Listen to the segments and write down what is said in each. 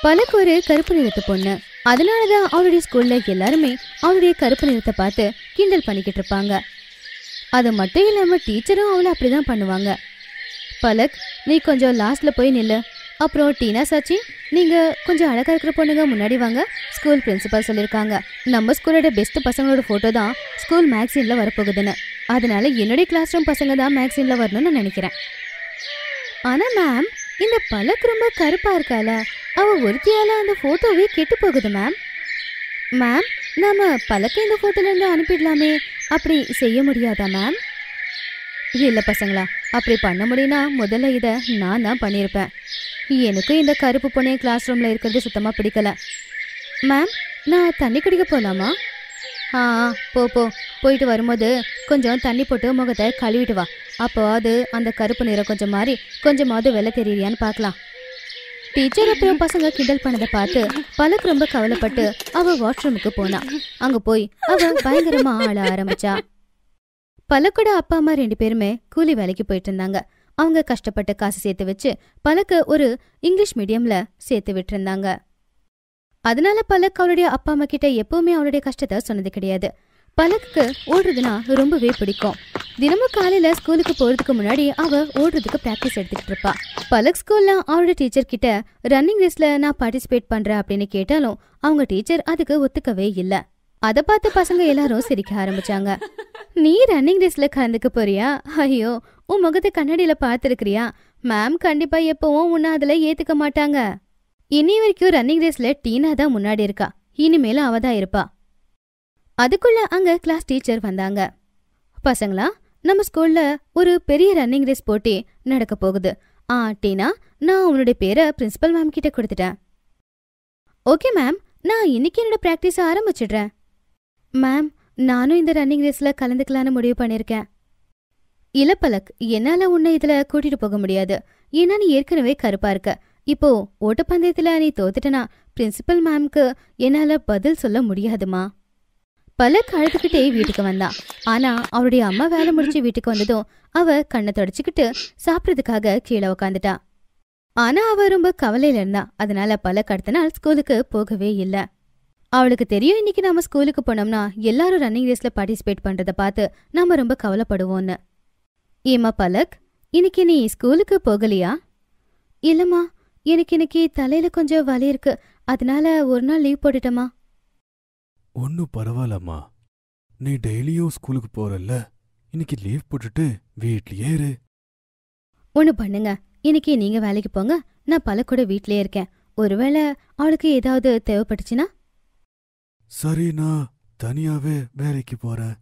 பலக் ஒரு கருப்பு நிறத்து பொண்ணு. அதனாலதான் அவளுடைய ஸ்கூல்ல எல்லாருமே அவளுடைய கருப்பு நிறத்தை பார்த்து கிண்டல் பண்ணிக்கிட்டு இருப்பாங்க. அது மட்டும் இல்லாம டீச்சரும் அவளை அப்படிதான் பண்ணுவாங்க. பலக், நீ கொஞ்சம் லாஸ்ட்ல போய் நில்லு. அப்புறம் டீனா சாச்சி, நீங்க கொஞ்சம் அழகா இருக்கிற பொண்ணுங்க முன்னாடி வாங்க. ஸ்கூல் பிரின்சிபல் சொல்லியிருக்காங்க நம்ம ஸ்கூலோட பெஸ்ட் பசங்களோட போட்டோ தான் ஸ்கூல் மேக்சின்ல வரப்போகுதுன்னு. அதனால என்னுடைய கிளாஸ் ரூம் பசங்க தான் மேக்சின்ல வரணும்னு நினைக்கிறேன். ஆனா மேம், இந்த பலக் ரொம்ப கருப்பா இருக்கால, அவ ஒருத்தியால அந்த போட்டோவே கெட்டு போகுது மேம். மேம், நாம பலக்க இந்த போட்டோல இருந்து அனுப்பிடலாமே, அப்படி செய்ய முடியாதா மேம்? இல்ல பசங்களா, அப்படி பண்ண முடியும்னா முதல்ல இத நான் தான் பண்ணியிருப்பேன். எனக்கும் இந்த கருப்பு பொண்ணே கிளாஸ் ரூம்ல இருக்கிறது சுத்தமா பிடிக்கல. மேம், நான் தண்ணி குடிக்க போலாமா? போ போயிட்டு வரும்போது கொஞ்சம் தண்ணி போட்டு முகத்தை கழுவிட்டு வா. அப்போ அது அந்த கருப்பு நிறம் கொஞ்சம் மாறி கொஞ்சமாவது வெள்ளை தெரியலையான்னு பார்க்கலாம். டீச்சர் அப்புறம் பசங்க கிண்டல் பண்ணதை பார்த்து பலக் ரொம்ப கவலைப்பட்டு அவ வாஷ்ரூமுக்கு போனா. அங்க போய் அவ பயங்கரமா ஆள ஆரம்பிச்சா. பலக்கோட அப்பா அம்மா 2 பேருமே கூலி வேலைக்கு போயிட்டு இருந்தாங்க. அவங்க கஷ்டப்பட்டு காசு சேர்த்து வச்சு பலக்கு ஒரு இங்கிலீஷ் மீடியம்ல சேர்த்து விட்டு இருந்தாங்க. அதனால பலக் அவளுடைய அப்பா அம்மா கிட்ட எப்பவுமே அவளுடைய கஷ்டத்தை சொன்னது கிடையாது. பலக்கு ஓடுறதுனா ரொம்பவே பிடிக்கும். தினமும் காலையில ஸ்கூலுக்கு போறதுக்கு முன்னாடி அவ ஓடுறதுக்கு பிராக்டிஸ் எடுத்துக்கிட்டு இருப்பா. பலக் ஸ்கூல்ல அவளோட டீச்சர் கிட்ட ரன்னிங் ரேஸ்ல நான் பார்ட்டிசிபேட் பண்றேன் அப்படின்னு கேட்டாலும் அவங்க டீச்சர் அதுக்கு ஒத்துக்கவே இல்லை. அதை பார்த்து பசங்க எல்லாரும் சிரிக்க ஆரம்பிச்சாங்க. நீ ரன்னிங் ரேஸ்ல கலந்துக்க போறியா? ஐயோ, உன் முகத்தை கண்ணாடியில பார்த்துருக்கிறியா? மேம் கண்டிப்பா எப்பவும் உன்னை அதுல ஏத்துக்க மாட்டாங்க. இனி வரைக்கும் ரன்னிங் ரேஸ்ல டீனா தான் முன்னாடி இருக்கா, இனிமேலும் அவ தான் இருப்பா. அதுக்குள்ள அங்க கிளாஸ் டீச்சர் வந்தாங்க. பசங்களா, நம்ம ஸ்கூல்ல ஒரு பெரிய ரன்னிங் ரேஸ் போட்டி நடக்க போகுது. டீனா, நான் உன்னுடைய பேரை பிரின்சிபல் மேம் கிட்ட கொடுத்துட்டேன். ஓகே மேம், நான் இன்னைக்கு என்னோட பிராக்டிஸ ஆரம்பிச்சிடுறேன். மேம், நானும் இந்த ரன்னிங் ரேஸ்ல கலந்துக்கலான்னு முடிவு பண்ணிருக்கேன். இல்ல பலக், என்னால உன்னை இதுல கூட்டிட்டு போக முடியாது. ஏன்னா நீ ஏற்கனவே கருப்பா இருக்க. இப்போ ஓட்டப்பந்தயத்துல நீ தோத்துட்டனா பிரின்சிபல் மேம்க்கு என்னால பதில் சொல்ல முடியாதுமா. பலக் அழுதுகிட்டே வீட்டுக்கு வந்தா. ஆனா அவருடைய அம்மா வேலை முடிச்சு வீட்டுக்கு வந்ததும் அவ கண்ணை தொடச்சுக்கிட்டு சாப்பிட்றதுக்காக கீழே உக்காந்துட்டா. ஆனா அவ ரொம்ப கவலையில இருந்தா. அதனால பலக் அடுத்த நாள் ஸ்கூலுக்கு போகவே இல்லை. அவளுக்கு தெரியும் இன்னைக்கு நாம ஸ்கூலுக்கு போனோம்னா எல்லாரும் ரன்னிங் ரேஸ்ல பார்ட்டிசிபேட் பண்றதை பார்த்து நாம ரொம்ப கவலைப்படுவோம்னு. ஏமா பலக், இன்னைக்கு நீ ஸ்கூலுக்கு போகலையா? இல்லம்மா, எனக்கு இன்னைக்கு தலையில கொஞ்சம் வலி இருக்கு, அதனால ஒரு நாள் லீவ் போட்டுட்டமா. ஒன்னும் பரவாயில்லம்மா, நீ டெய்லியும் ஸ்கூலுக்கு போறல்ல, இன்னைக்கு லீவ் போட்டுட்டு வீட்லயே இரு. ஒண்ணு பண்ணுங்க, இன்னைக்கு நீங்க வேலைக்கு போங்க, நான் பலக்கூட வீட்லயே இருக்கேன். ஒருவேளை அவளுக்கு ஏதாவது தேவைப்பட்டுச்சுன்னா? சரி, நான் தனியாவே வேலைக்கு போறேன்.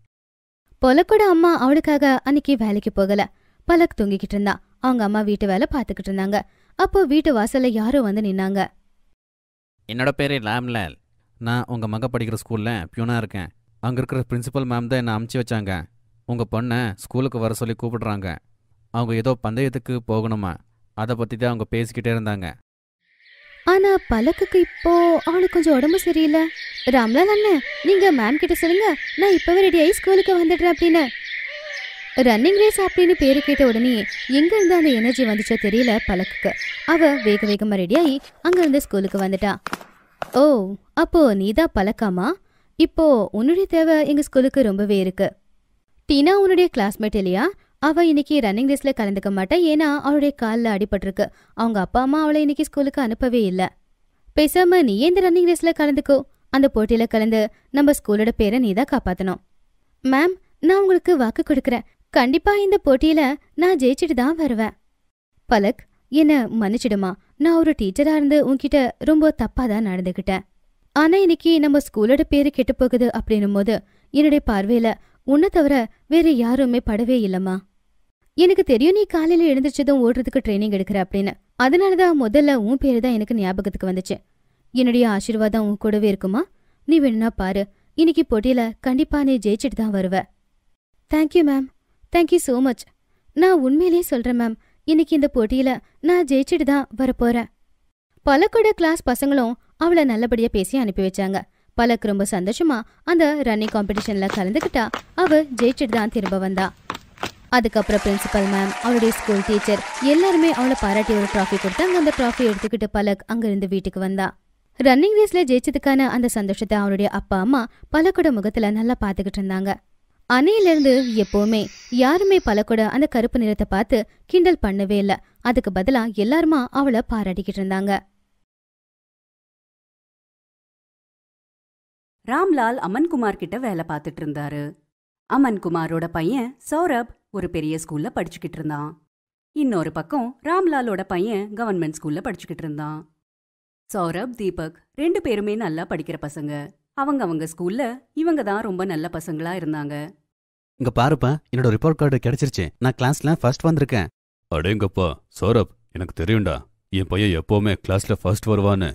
பலக்கோட அம்மா அவளுக்காக அன்னைக்கு வேலைக்கு போகல. பலக் தூங்கிக்கிட்டு இருந்தா. அவங்க அம்மா வீட்டு வேலை பார்த்துக்கிட்டு இருந்தாங்க. அப்போ வீட்டு வாசல்ல யாரோ வந்து நின்னாங்க. என்னோட பேரு ராம்லால். நான் உங்க மக படிக்கிற ஸ்கூல்ல பியூனா இருக்கேன். அங்க இருக்கிற பிரின்சிபல் மேம் தான் என்னை அமுச்சு வச்சாங்க. உங்க பொண்ணை ஸ்கூலுக்கு வர சொல்லி கூப்பிடுறாங்க. அவங்க ஏதோ பந்தயத்துக்கு போகணுமா, அதை பத்தி தான் அவங்க பேசிக்கிட்டே இருந்தாங்க. ஆனா பலக்குக்கு இப்போ அவளுக்கு கொஞ்சம் உடம்பு சரியில்லை. ராம்லால் அண்ணன், நீங்க மேம் கிட்ட சொல்லுங்க, நான் இப்பவே ரெடி ஆகி ஸ்கூலுக்கு வந்துடுறேன் அப்படின்னு. ரன்னிங் ரேஸ் அப்படின்னு பேரு கேட்ட உடனே எங்க இருந்து அந்த எனர்ஜி வந்துச்சோ தெரியல பலக்குக்கு. அவ வேக வேகமா ரெடியாகி அங்க இருந்து ஸ்கூலுக்கு வந்துட்டா. ஓ, அப்போ நீதான் பலக்காமா? இப்போ உன்னுடைய தேவை எங்க ஸ்கூலுக்கு ரொம்பவே இருக்கு. டீனா உன்னுடைய கிளாஸ்மேட் இல்லையா? அவ இன்னைக்கு ரன்னிங் ரேஸ்ல கலந்துக்க மாட்டா, ஏன்னா அவளுடைய காலில் அடிபட்டிருக்கு. அவங்க அப்பா அம்மா அவளை இன்னைக்கு ஸ்கூலுக்கு அனுப்பவே இல்லை. பேசாம நீயே இந்த ரன்னிங் ரேஸ்ல கலந்துக்கோ. அந்த போட்டியில கலந்து நம்ம ஸ்கூலோட பேரை நீதான் காப்பாத்தணும். மேம், நான் உங்களுக்கு வாக்கு கொடுக்குறேன், கண்டிப்பா இந்த போட்டியில நான் ஜெயிச்சுட்டு தான் வருவேன். பலக், என்ன மன்னிச்சிடுமா, நான் ஒரு டீச்சரா இருந்து உன்கிட்ட ரொம்ப தப்பாதான் நடந்துகிட்டேன். ஆனா இன்னைக்கு நம்ம ஸ்கூலோட பேரு கெட்டு போகுது அப்படின்னும் போது என்னுடைய பார்வையில உன்னை தவிர வேற யாருமே படவே இல்லம்மா. எனக்கு தெரியும் நீ காலையில எழுந்திரிச்சதும் ஓடுறதுக்கு ட்ரைனிங் எடுக்கிற அப்படின்னு. அதனாலதான் முதல்ல உன் பேரு தான் எனக்கு ஞாபகத்துக்கு வந்துச்சு. என்னுடைய ஆசீர்வாதம் உன் கூடவே இருக்குமா? நீ வேணும்னா பாரு, இன்னைக்கு போட்டியில கண்டிப்பா நீ ஜெயிச்சுட்டு தான் வருவ. Thank you ma'am, thank you so much. நான் உண்மையிலே சொல்றேன் மேம், இன்னைக்கு இந்த போட்டியில நான் ஜெயிச்சுட்டு தான் வரப்போறேன். பலக்கோட கிளாஸ் பசங்களும் அவளை நல்லபடியா பேசி அனுப்பி வச்சாங்க. பலக் ரொம்ப சந்தோஷமா அந்த ரன்னிங் காம்படிஷன்ல கலந்துக்கிட்டா. அவ ஜெயிச்சுட்டு தான் திரும்ப வந்தா. அதுக்கப்புறம் பிரின்சிபல் மேம், அவளுடைய ஸ்கூல் டீச்சர் எல்லாருமே அவளை பாராட்டி ஒரு ட்ராஃபி கொடுத்தாங்க. அந்த ட்ராஃபி எடுத்துக்கிட்டு பலக் அங்கிருந்து வீட்டுக்கு வந்தா. ரன்னிங் ரேஸ்ல ஜெயிச்சதுக்கான அந்த சந்தோஷத்தை அவளுடைய அப்பா அம்மா பலக்கோட முகத்துல நல்லா பாத்துக்கிட்டு இருந்தாங்க. அன்னையிலிருந்து எப்பவுமே யாருமே பலக்கோட அந்த கருப்பு நிறத்தை பார்த்து கிண்டல் பண்ணவே இல்ல. அதுக்கு பதிலா எல்லாருமா அவளை பாராட்டிக்கிட்டு இருந்தாங்க. ராம்லால் அமன்குமார் கிட்ட வேலை பார்த்துட்டு இருந்தாரு. அமன்குமாரோட பையன் சௌரப் ஒரு பெரிய ஸ்கூல்ல படிச்சுக்கிட்டு இருந்தான். இன்னொரு பக்கம் ராம்லாலோட பையன் கவர்மெண்ட் ஸ்கூல்ல படிச்சுக்கிட்டு இருந்தான். சௌரப், தீபக் 2 பேருமே நல்லா படிக்கிற பசங்க. அவங்க ஸ்கூல்ல இவங்க தான் ரொம்ப நல்ல பசங்களா இருந்தாங்க. இங்க பாருப்பா, என்னோட ரிப்போர்ட் கார்டு கிடைச்சிருச்சு. நான் கிளாஸ்ல ஃபர்ஸ்ட் வந்திருக்கேன். அடேங்கப்பா சௌரப், எனக்கு தெரியும்டா என் பையன் எப்பவுமே கிளாஸ்ல ஃபர்ஸ்ட் வருவான்னு.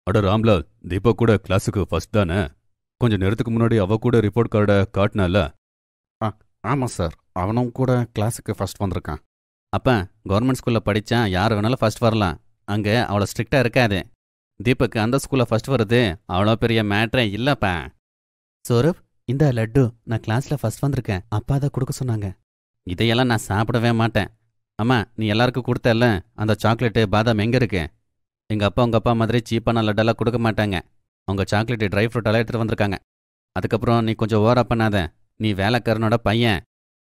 அட ராம்லால், தீபக் கூட கிளாஸுக்கு ஃபர்ஸ்ட் தானே? கொஞ்ச நேரத்துக்கு முன்னாடி அவ கூட ரிப்போர்ட் கார்டை காட்டினால. ஆமாம் சார், அவனும் கூட கிளாஸுக்கு ஃபர்ஸ்ட் வந்திருக்கான். அப்பா, கவர்மெண்ட் ஸ்கூலில் படித்தா யார் வேணாலும் ஃபர்ஸ்ட் வரலாம். அங்கே அவ்வளோ ஸ்ட்ரிக்டாக இருக்காது. தீபக் அந்த ஸ்கூலில் ஃபர்ஸ்ட் வருது அவ்வளோ பெரிய மேட்ரே இல்லைப்பா. சௌரப், இந்த லட்டு நான் கிளாஸில் ஃபர்ஸ்ட் வந்திருக்கேன். அப்பா தான் கொடுக்க சொன்னாங்க. இதையெல்லாம் நான் சாப்பிடவே மாட்டேன். அம்மா, நீ எல்லாருக்கும் கொடுத்தல அந்த சாக்லேட்டு பாதாம் எங்கே இருக்கு? எங்கள் அப்பா உங்கள் அப்பா மாதிரி சீப்பான லட்டெல்லாம் கொடுக்க மாட்டாங்க. அவங்க சாக்லேட்டு ட்ரை ஃப்ரூட்டெல்லாம் எடுத்துகிட்டு வந்திருக்காங்க. அதுக்கப்புறம் நீ கொஞ்சம் ஓவரா பண்ணாத. நீ வேலைக்காரனோட பையன்.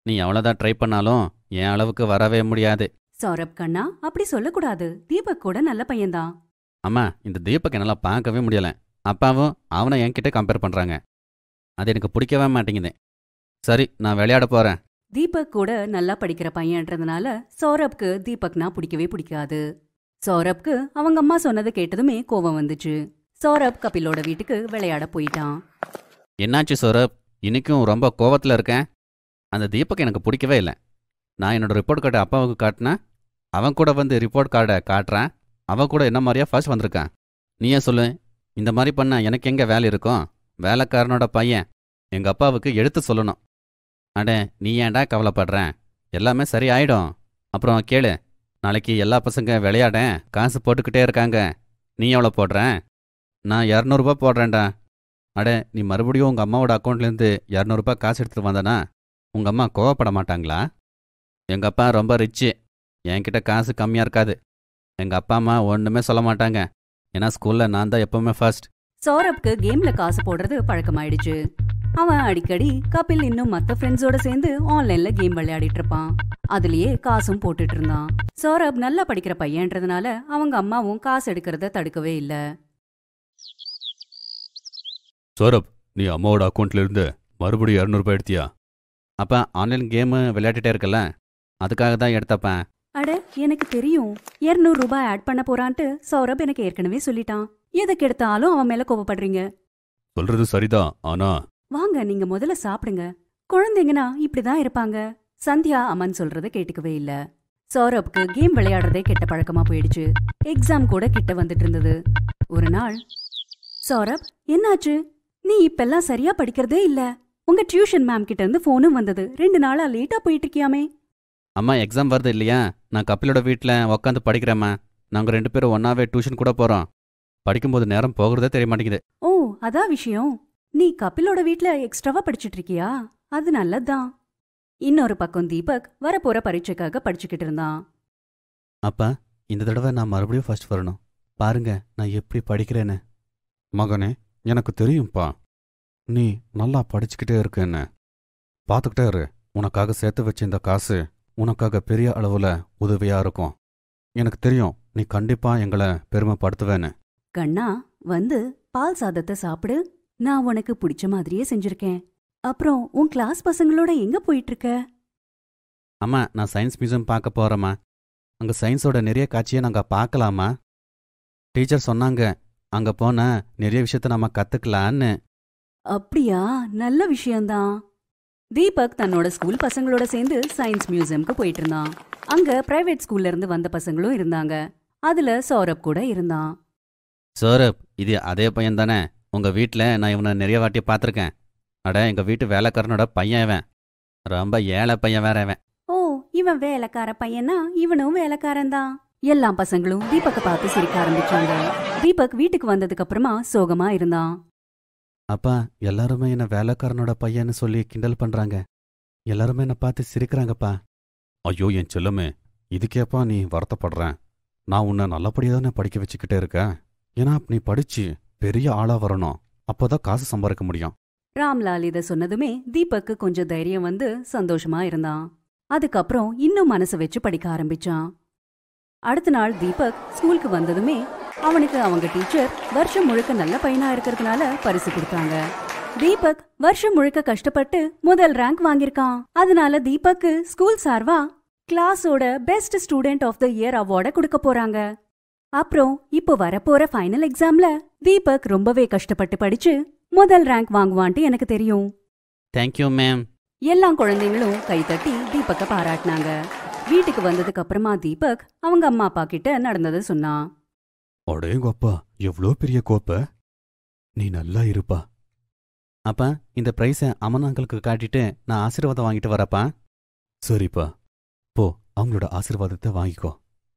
நீ எவ்வளோதான் ட்ரை பண்ணாலும் என் அளவுக்கு வரவே முடியாது. சௌரப் கண்ணா, அப்படி சொல்லக்கூடாது. தீபக் கூட நல்ல பையன்தான். அம்மா, இந்த தீபக் என்னால் பார்க்கவே முடியல. அப்பாவும் அவனை என்கிட்ட கம்பேர் பண்ணுறாங்க. அது எனக்கு பிடிக்கவே மாட்டேங்குது. சரி, நான் விளையாட போகிறேன். தீபக் கூட நல்லா படிக்கிற பையன்றதுனால சௌரப்க்கு தீபக்னா பிடிக்கவே பிடிக்காது. சௌரப்க்கு அவங்க அம்மா சொன்னதை கேட்டதுமே கோபம் வந்துச்சு. சௌரப் கபிலோட வீட்டுக்கு விளையாட போயிட்டான். என்னாச்சு சௌரப், இன்னைக்கும் ரொம்ப கோவத்தில் இருக்கேன். அந்த தீபக் எனக்கு பிடிக்கவே இல்லை. நான் என்னோட ரிப்போர்ட் கார்டை அப்பாவுக்கு காட்டினா அவன் கூட வந்து ரிப்போர்ட் கார்டை காட்டுறான். அவன் கூட என்ன மாதிரியா ஃபர்ஸ்ட் வந்திருக்கான். நீயே சொல்லு, இந்த மாதிரி பண்ண எனக்கு எங்கே வேலை இருக்கும்? வேலைக்காரனோட பையன், எங்கள் அப்பாவுக்கு எடுத்து சொல்லணும். அடே, நீ ஏன்டா கவலைப்படுறேன்? எல்லாமே சரி ஆயிடும். அப்புறம் கேளு, நாளைக்கு எல்லா பசங்க விளையாட காசு போட்டுக்கிட்டே இருக்காங்க. நீ எவ்வளோ போடுற? நான் 200 போடுறேன்டா. அடே, நீ மறுபடியும் உங்கள் அம்மாவோட அக்கௌண்ட்லேருந்து 200 காசு எடுத்துகிட்டு வந்தனா உங்கள் அம்மா கோவப்பட மாட்டாங்களா? எங்கள் அப்பா ரொம்ப ரிச்சு. என்கிட்ட காசு கம்மியாக இருக்காது. எங்கள் அப்பா அம்மா ஒன்றுமே சொல்ல மாட்டாங்க. ஏன்னா ஸ்கூலில் நான் தான் எப்பவுமே ஃபர்ஸ்ட். சௌரப்க்கு கேம்ல காசு போடுறது பழக்கமாயிடுச்சு. அவன் அடிக்கடி கபில் இன்னும் மத்த ஃப்ரெண்ட்ஸோட சேர்ந்து ஆன்லைன்ல கேம் விளையாடிட்டு இருப்பான். அதுலயே காசும் போட்டுட்டு இருந்தான். சௌரப் நல்லா படிக்கிற பையன்றதுனால அவங்க அம்மாவும் காசு எடுக்கிறத தடுக்கவே இல்ல. சௌரப், நீ அம்மாவோட அக்கௌண்ட்ல இருந்து மறுபடியும் 200 எடுத்தியா? அப்பா, ஆன்லைன் கேமு விளையாடிட்டே இருக்கல, அதுக்காக தான் எடுத்தப்பேன். அட, எனக்கு தெரியும் 200 ரூபாய் ஆட் பண்ண போறான்ட்டு சௌரப் எனக்கு ஏற்கனவே சொல்லிட்டான். எதுக்கு எடுத்தாலும் அவன் மேல கோவப்படுறீங்க. சொல்றது சரிதான், ஆனா வாங்க, நீங்க முதல்ல சாப்பிடுங்க. குழந்தைங்கன்னா இப்படிதான் இருப்பாங்க. சந்தியா அமன் சொல்றத கேட்டுக்கவே இல்ல. சௌரப்க்கு கேம் விளையாடுறதே கெட்ட பழக்கமா போயிடுச்சு. எக்ஸாம் கூட கிட்ட வந்துட்டு இருந்தது. ஒரு நாள், சௌரப் என்னாச்சு? நீ இப்பெல்லாம் சரியா படிக்கிறதே இல்ல. உங்க டியூஷன் மேம் கிட்ட இருந்து போனும் வந்தது. 2 நாளா லேட்டா போயிட்டு இருக்கியாமே. அம்மா, எக்ஸாம் வருது இல்லையா? நான் கபிலோட வீட்டில் உட்காந்து படிக்கிறேம்மா. நாங்கள் 2 பேரும் ஒன்றாவே டியூஷன் கூட போகிறோம். படிக்கும்போது நேரம் போகிறதே தெரிய மாட்டேங்குது. ஓ, அதான் விஷயம். நீ கபிலோட வீட்ல எக்ஸ்ட்ராவா படிச்சுட்டு இருக்கியா? அது நல்லதுதான். இன்னொரு பக்கம் தீபக் வரப்போற பரீட்சைக்காக படிச்சுக்கிட்டு இருந்தான். அப்பா, இந்த தடவை நான் மறுபடியும் ஃபர்ஸ்ட் வரணும். பாருங்க நான் எப்படி படிக்கிறேன்னு. மகனே, எனக்கு தெரியும்ப்பா, நீ நல்லா படிச்சுக்கிட்டே இருக்கேன்னு. பார்த்துக்கிட்டே இரு. உனக்காக சேர்த்து வச்ச இந்த காசு உனக்காக பெரிய அளவுல உதவியா இருக்கும். எனக்கு தெரியும் நீ கண்டிப்பா எங்களை பெருமைப்படுத்துவேன்னு. கண்ணா, வந்து பால் சாதத்தை சாப்பிடு. நான் உனக்கு பிடிச்ச மாதிரியே செஞ்சிருக்கேன். அப்புறம் உன் கிளாஸ் பசங்களோட எங்க போயிட்டு இருக்க? அம்மா, நான் சயின்ஸ் மியூசியம் பார்க்க போகிறேம்மா. அங்கே சயின்ஸோட நிறைய காட்சியை நாங்கள் பார்க்கலாமா? டீச்சர் சொன்னாங்க அங்கே போனால் நிறைய விஷயத்த நம்ம கற்றுக்கலான்னு. அப்படியா? நல்ல விஷயம்தான். தீபக் தன்னோட ஸ்கூல் பசங்களோட சேர்ந்து சயின்ஸ் மியூசியம்க்கு போயிட்டு இருந்தான். அங்க பிரைவேட் ஸ்கூல்ல இருந்து வந்த பசங்களும் இருந்தாங்க. அதுல சௌரப் கூட இருந்தான். சௌரப், இது அதே பையன் தானே? உங்கள் வீட்டில் நான் இவனை நிறைய வாட்டி பார்த்துருக்கேன். அட, எங்கள் வீட்டு வேலைக்காரனோட பையன் இவன். ரொம்ப ஏழை பையன் வேற இவன். ஓ, இவன் வேலைக்கார பையனா? இவனும் வேலைக்காரன் தான். எல்லா பசங்களும் தீபக்கை பார்த்து சிரிக்க ஆரம்பிச்சாங்க. தீபக் வீட்டுக்கு வந்ததுக்கு அப்புறமா சோகமா இருந்தான். அப்பா, எல்லாருமே என்னை வேலைக்காரனோட பையன்னு சொல்லி கிண்டல் பண்ணுறாங்க. எல்லாருமே என்னை பார்த்து சிரிக்கிறாங்கப்பா. ஐயோ என் செல்லமே, இதுக்கேப்பா நீ வருத்தப்படுறேன்? நான் உன்னை நல்லபடியாக தானே படிக்க வச்சுக்கிட்டே இருக்கேன். ஏன்னா நீ படிச்சு பெரிய ஆளா வரணும், அப்போதான் காசு சம்பாதிக்க முடியும். ராம்லால் இத சொன்னதுமே தீபக்கு கொஞ்சம் தைரியம் வந்து சந்தோஷமா இருந்தான். அதுக்கப்புறம் இன்னும் மனசு வச்சு படிக்க ஆரம்பிச்சான். அடுத்த நாள் தீபக் ஸ்கூலுக்கு வந்ததுமே அவனுக்கு அவங்க டீச்சர் வருஷம் முழுக்க நல்ல பையனா இருக்கிறதுனால பரிசு கொடுத்தாங்க. தீபக் வருஷம் முழுக்க கஷ்டப்பட்டு முதல் ரேங்க் வாங்கியிருக்கான். அதனால தீபக்கு ஸ்கூல் சார்பா கிளாஸோட best student of the year அவார்டை கொடுக்க போறாங்க. அப்புறம் இப்போ வரப்போற ஃபைனல் எக்ஸாம்ல தீபக் ரொம்பவே கஷ்டப்பட்டு படிச்சு முதல் ரேங்க் வாங்குவான்ட்டு எனக்கு தெரியும். Thank you ma'am. எல்லா குழந்தைங்களும் கைத்தட்டி தீபக்க பாராட்டினாங்க. வீட்டுக்கு வந்ததுக்கு அப்புறமா தீபக் அவங்க அம்மா அப்பா கிட்ட நடந்ததை சொன்னான். அடேங்கப்பா, எவ்வளோ பெரிய கோப்பை! நீ நல்லா இருப்பா. அப்பா, இந்த ப்ரைஸை அம்மன் அங்கிளுக்கு காட்டிட்டு நான் ஆசீர்வாதம் வாங்கிட்டு வரப்பா. சரிப்பா, போ அவங்களோட ஆசீர்வாதத்தை வாங்கிக்கோ.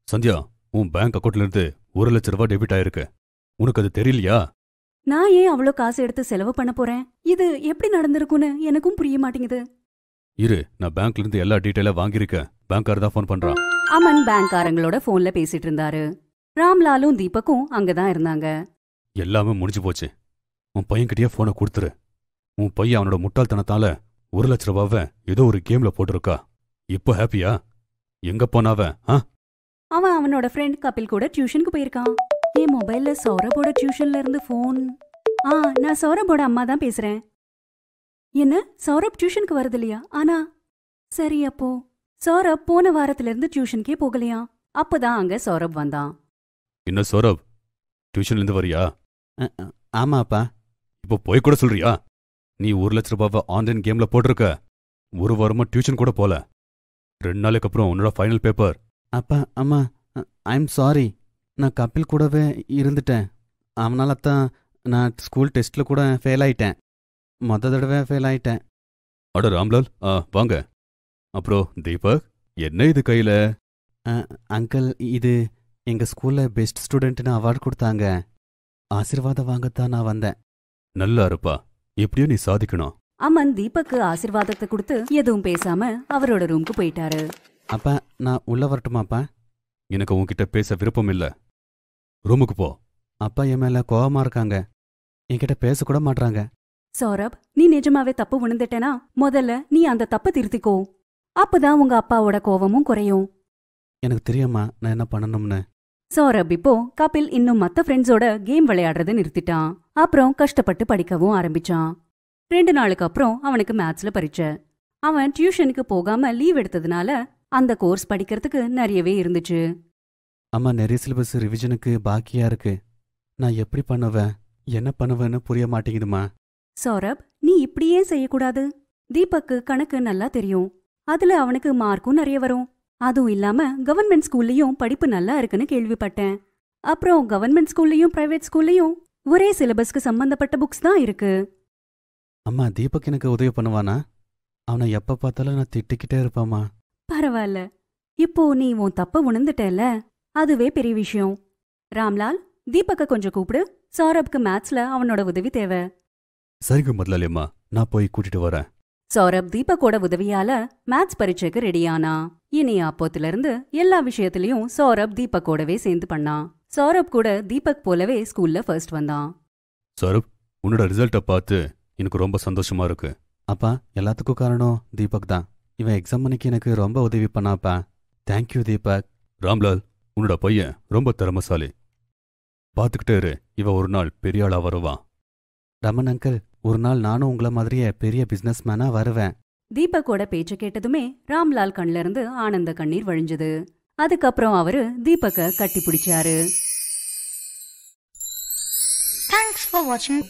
சந்தியா, உன் பேங்க் அக்கௌண்ட்ல இருந்து 1,00,000 டெபிட் ஆயிருக்கு. உனக்கு அது தெரியலையா? நான் ஏன் அவ்வளோ காசு எடுத்து செலவு பண்ண போறேன்? இது எப்படி நடந்திருக்குன்னு எனக்கும் புரிய மாட்டேங்குது. இரு, நான் பேங்க்ல இருந்து எல்லா டீட்டெயிலா வாங்கியிருக்கேன். பேங்க்காரர் தான் ஃபோன் பண்றான். அமன் பேங்க்காரங்களோட போன்ல பேசிட்டு இருந்தாரு. ராம்லாலும் தீபக்கும் அங்கதான் இருந்தாங்க. எல்லாமே முடிஞ்சு போச்சு. உன் பையன்கிட்டயே போனை கொடுத்துரு. உன் பையன் அவனோட முட்டாள்தனத்தால 1,00,000 ஏதோ ஒரு கேம்ல போட்டிருக்கா. இப்போ ஹாப்பியா? எங்க போனாவன்? அவன் அவனோட ஃப்ரெண்ட் கபில் கூட டியூஷனுக்கு போயிருக்கான். என் மொபைல்ல சௌரபோட டியூஷன்ல இருந்து போன். நான் சௌரபோட அம்மா தான் பேசுறேன். என்ன, சௌரப் டியூஷனுக்கு வரது இல்லையா? ஆனா சரி, அப்போ சௌரப் போன வாரத்துல இருந்து டியூஷனுக்கே போகலையா? அப்பதான் அங்க சௌரப் வந்தான். என்ன சௌரப், டியூஷன்ல இருந்து வரியா? ஆமாப்பா. இப்போ போய் கூட சொல்றியா? நீ 1,00,000 ஆன்லைன் கேம்ல போட்டிருக்க. ஒரு வாரமா டியூஷன் கூட போல. 2 நாளைக்கு அப்புறம் உன்னோட ஃபைனல் பேப்பர். அப்பா, அம்மா, ஐ எம் சாரி. நான் கபில் கூடவே இருந்துட்டேன். அவனால தான் நான் ஸ்கூல் டெஸ்ட்டில் கூட ஃபெயில் ஆயிட்டேன். தடவை ஃபெயில் ஆயிட்டேன். அட ராம்லால், வாங்க. அப்புறம் தீபக், என்ன இது கையில? அங்கிள், இது எங்கள் ஸ்கூலில் பெஸ்ட் ஸ்டூடெண்ட்னு அவார்டு கொடுத்தாங்க. ஆசீர்வாதம் வாங்கத்தான் நான் வந்தேன். நல்லா இருப்பா, எப்படியோ நீ சாதிக்கணும். அமன் தீபக்கு ஆசீர்வாதத்தை கொடுத்து எதுவும் பேசாம அவரோட ரூமுக்கு போயிட்டாரு. அப்பா, நான் உள்ள வரட்டுமாப்பா? எனக்கு உன்கிட்ட பேச விருப்பம் இல்ல. ரூமுக்கு போ. அப்பா என் மேல கோவமா இருக்காங்க. என்கிட்ட பேசக்கூட மாட்றாங்க. சௌரப், நீ நிஜமாவே தப்பு உணர்ந்துட்டேனா முதல்ல நீ அந்த தப்பை திருத்திக்கோ. அப்பதான் உங்க அப்பாவோட கோவமும் குறையும். எனக்கு தெரியுமா நான் என்ன பண்ணணும்னு. சௌரப் இப்போ கபில் இன்னும் மத்த ஃப்ரெண்ட்ஸோட கேம் விளையாடுறத நிறுத்திட்டான். அப்புறம் கஷ்டப்பட்டு படிக்கவும் ஆரம்பிச்சான். 2 நாளுக்கு அப்புறம் அவனுக்கு மேத்ஸ்ல பரீட்சை. அவன் டியூஷனுக்கு போகாம லீவ் எடுத்ததுனால அந்த கோர்ஸ் படிக்கிறதுக்கு நிறையவே இருந்துச்சு. அம்மா, நிறைய சிலபஸ் ரிவிஷனுக்கு பாக்கியா இருக்கு. நான் எப்படி பண்ணுவேன், என்ன பண்ணுவேன்னு புரிய மாட்டேங்குதுமா. சௌரப், நீ இப்படியே செய்யக்கூடாது. தீபக்கு கணக்கு நல்லா தெரியும். அதுல அவனுக்கு மார்க்கும் நிறைய வரும். அதுவும் இல்லாம கவர்மெண்ட் ஸ்கூல்லயும் படிப்பு நல்லா இருக்குன்னு கேள்விப்பட்டேன். அப்புறம் கவர்மெண்ட் ஸ்கூல்லயும் பிரைவேட் ஸ்கூல்லயும் ஒரே சிலபஸ்க்கு சம்பந்தப்பட்ட புக்ஸ் தான் இருக்கு. அம்மா, தீபக் எனக்கு உதவி பண்ணுவானா? அவனை எப்ப பார்த்தாலும் நான் திட்டிக்கிட்டே இருப்பாமா. பரவாயில்ல, இப்போ நீ உன் தப்ப உணர்ந்துட்டல, அதுவே பெரிய விஷயம். ராம்லால், தீபக்க கொஞ்சம் கூப்பிடு. சௌரப்க்கு மேத்ஸ்ல அவனோட உதவி தேவை. சரிங்க முதலாளியம்மா, நான் போய் கூட்டிட்டு வரேன். சௌரப் தீபக்கோட உதவியால மேத்ஸ் பரீட்சைக்கு ரெடியானா. இனி அப்போத்துல இருந்து எல்லா விஷயத்திலயும் சௌரப் தீபக்கோடவே சேர்ந்து பண்ணான். சௌரப் கூட தீபக் போலவே ஸ்கூல்ல ஃபர்ஸ்ட் வந்தான். சௌரப், உன்னோட ரிசல்ட்டை பார்த்து எனக்கு ரொம்ப சந்தோஷமா இருக்கு. அப்பா, எல்லாத்துக்கும் காரணம் தீபக் தான். இவன் எக்ஸாம் அன்னைக்கு எனக்கு ரொம்ப உதவி பண்ணாப்பா. தேங்க்யூ தீபக். ராம்லால், உன்னோட பையன் ரொம்ப திறமசாலி. பார்த்துக்கிட்டே இரு, இவன் ஒரு நாள் பெரிய ஆளா வருவான். ரமன் அங்கிள், ஒரு நாள் நானும் உங்கள மாதிரியே பெரிய பிசினஸ் மேனா வருவேன். தீபக்கோட பேச்ச கேட்டதுமே ராம்லால் கண்ல இருந்து ஆனந்த கண்ணீர் வழிஞ்சது. அதுக்கப்புறம் அவரு தீபக்க கட்டி பிடிச்சாரு. Thanks for watching.